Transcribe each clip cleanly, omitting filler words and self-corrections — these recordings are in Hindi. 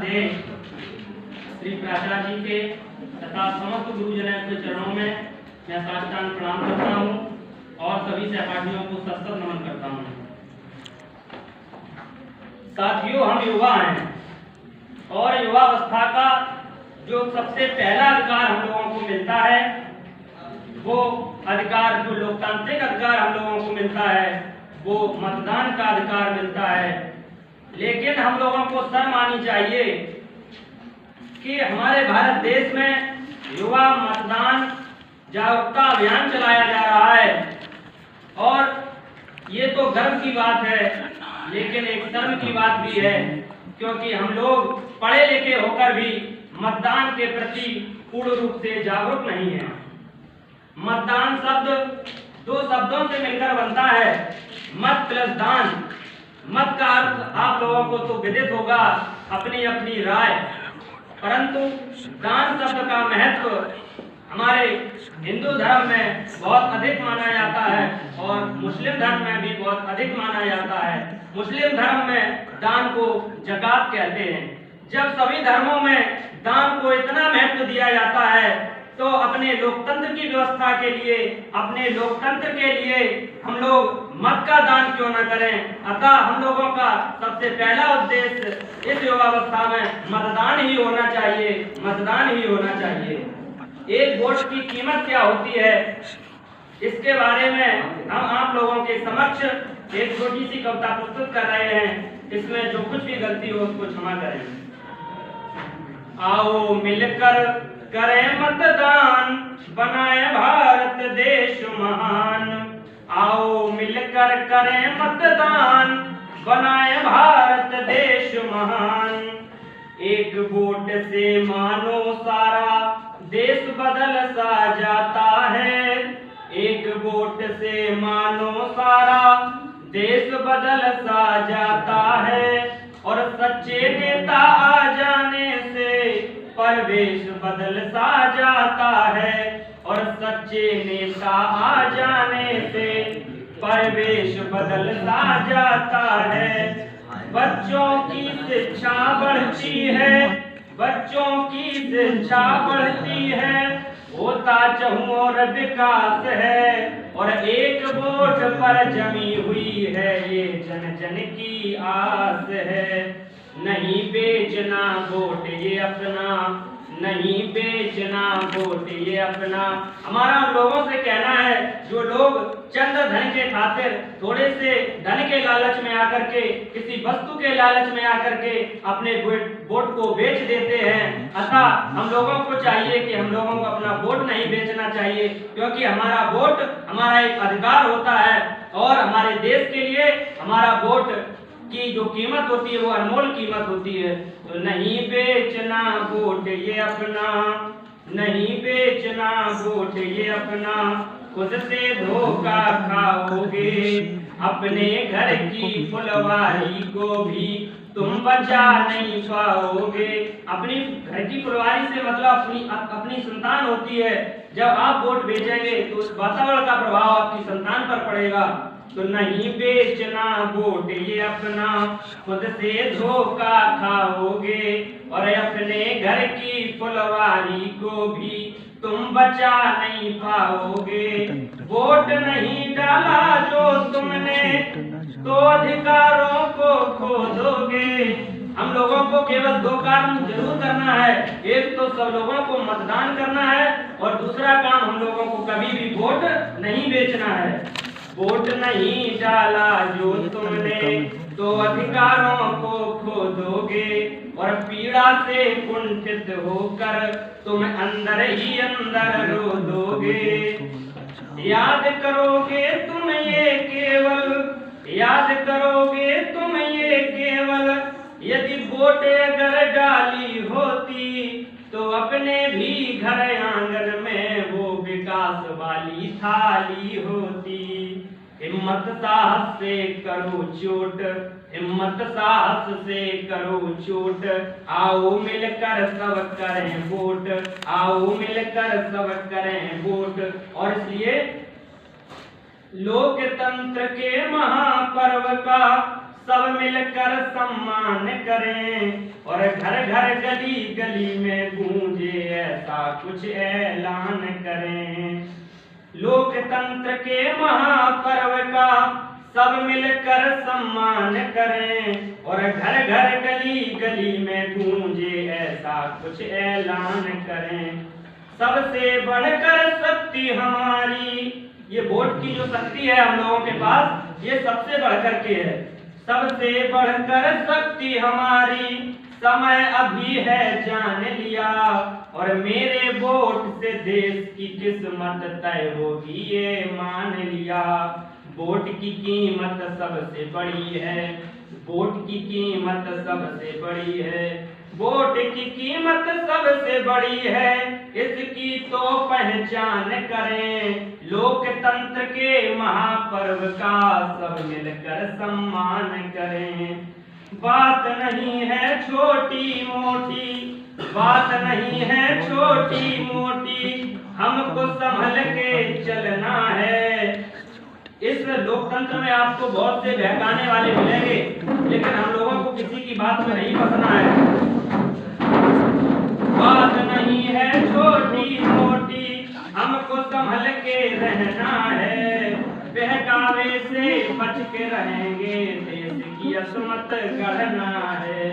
ध्येय श्री प्राचार्य जी के तथा समस्त गुरुजनों के चरणों में मैं साष्टांग प्रणाम करता हूँ और सभी सहपाठियों को सत नमन करता हूँ। साथियों, हम युवा हैं और युवावस्था का जो सबसे पहला अधिकार हम लोगों को मिलता है वो अधिकार, जो लोकतांत्रिक अधिकार हम लोगों को मिलता है वो मतदान का अधिकार मिलता है। लेकिन हम लोगों को शर्म आनी चाहिए कि हमारे भारत देश में युवा मतदान जागरूकता अभियान चलाया जा रहा है और ये तो गर्व की बात है, लेकिन एक शर्म की बात भी है, क्योंकि हम लोग पढ़े लिखे होकर भी मतदान के प्रति पूर्ण रूप से जागरूक नहीं है। मतदान शब्द दो शब्दों से मिलकर बनता है, मत प्लस दान। मत का अर्थ आप लोगों को तो विदित होगा, अपनी अपनी राय, परंतु दान शब्द का महत्व हमारे हिंदू धर्म में बहुत अधिक माना जाता है और मुस्लिम धर्म में भी बहुत अधिक माना जाता है। मुस्लिम धर्म में दान को ज़कात कहते हैं। जब सभी धर्मों में दान को इतना महत्व दिया जाता है तो अपने लोकतंत्र की व्यवस्था के लिए, अपने लोकतंत्र के लिए हम लोग मत का दान क्यों न करें। अतः हम लोगों का सबसे पहला उद्देश्य इस युवावस्था में मतदान ही होना चाहिए, मतदान ही होना चाहिए। एक वोट की कीमत क्या होती है, इसके बारे में हम आप लोगों के समक्ष एक छोटी सी कविता प्रस्तुत कर रहे हैं। इसमें जो कुछ भी गलती हो उसको क्षमा करें। आओ मिलकर करें मतदान, बनाए भारत देश महान। आओ मिलकर करें मतदान, बनाए भारत देश महान। एक वोट से मानो सारा देश बदल सा जाता है। एक वोट से मानो सारा देश बदल सा जाता है और सच्चे नेता आ जाने से परिवेश बदल सा जाता है और सच्चे नेता आ जाने से परिवेश बदल सा जाता है। बच्चों की शिक्षा बढ़ती है, बच्चों की शिक्षा बढ़ती है, होता चहुं और विकास है और एक वोट पर जमी हुई है ये जन जन की आस है। नहीं बेचना वोट ये अपना, नहीं बेचना वोट ये अपना। हमारा उन लोगों से कहना है जो लोग चंद धन के खातिर, थोड़े से धन के लालच में आकर के, किसी वस्तु के लालच में आकर के अपने वोट को बेच देते हैं। अतः हम लोगों को चाहिए कि हम लोगों को अपना वोट नहीं बेचना चाहिए, क्योंकि हमारा वोट हमारा एक अधिकार होता है और हमारे देश के लिए हमारा वोट की जो कीमत होती है वो अनमोल कीमत होती है। तो नहीं बेचना वोट ये अपना, नहीं बेचना वोट ये अपना। खुद से धोखा खाओगे, अपने घर की फुलवारी को भी तुम बचा नहीं पाओगे। अपनी घर की फुलवारी से मतलब अपनी संतान होती है। जब आप वोट बेचेंगे तो उस वातावरण का प्रभाव आपकी संतान पर पड़ेगा। तो नहीं बेचना वोट ये अपना, खुद से धोखा खाओगे और अपने घर की फुलवारी को भी तुम बचा नहीं पाओगे। वोट नहीं डाला जो तुमने तो अधिकारों को खो दोगे। हम लोगों को केवल दो काम जरूर करना है, एक तो सब लोगों को मतदान करना है और दूसरा काम हम लोगों को कभी भी वोट नहीं बेचना है। वोट नहीं डाला जो तुमने तो अधिकारों को खो दोगे और पीड़ा से कुंठित होकर तुम अंदर ही अंदर रो दोगे। याद करोगे तुम ये केवल, याद करोगे तुम ये केवल, यदि वोट अगर डाली होती तो अपने भी घर आंगन में वो विकास वाली थाली होती। हिम्मत साहस से करो चोट, हिम्मत साहस से करो चोट। आओ मिलकर सब करें वोट, आओ मिलकर सब करें वोट। और इसलिए लोकतंत्र के महापर्व का सब मिलकर सम्मान करें और घर घर गली गली में गूंजे ऐसा कुछ ऐलान करें। लोकतंत्र के महापर्व का सब मिलकर सम्मान करें और घर घर गली गली में गूंजे ऐसा कुछ ऐलान करें। सबसे बढ़कर शक्ति हमारी, ये वोट की जो शक्ति है हम लोगों के पास, ये सबसे बढ़कर के है। सबसे बढ़कर शक्ति हमारी, समय अभी है जान लिया और मेरे वोट से देश की किस्मत तय होगी ये मान लिया। वोट की कीमत सबसे बड़ी है, वोट की कीमत सबसे बड़ी है, वोट की कीमत सबसे बड़ी है, इसकी तो पहचान करें। लोकतंत्र के महापर्व का सब मिलकर सम्मान करें। बात नहीं है छोटी मोटी, बात नहीं है छोटी मोटी, हमको संभल के चलना है। इस लोकतंत्र में आपको बहुत से बहकाने वाले मिलेंगे, लेकिन हम लोगों को किसी की बात में नहीं फंसना है। बात नहीं है छोटी मोटी, हमको संभल के रहना है। बहकावे से बच के रहेंगे, देश की असमत गढ़ना है।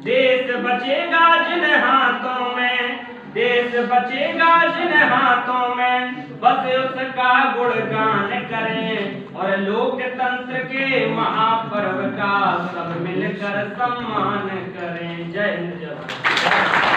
देश बचेगा जिन हाथों में, देश बचेगा जिन हाथों में, बस उसका गुणगान करें और लोकतंत्र के महापर्व का सब मिलकर सम्मान करें। जय हिंद।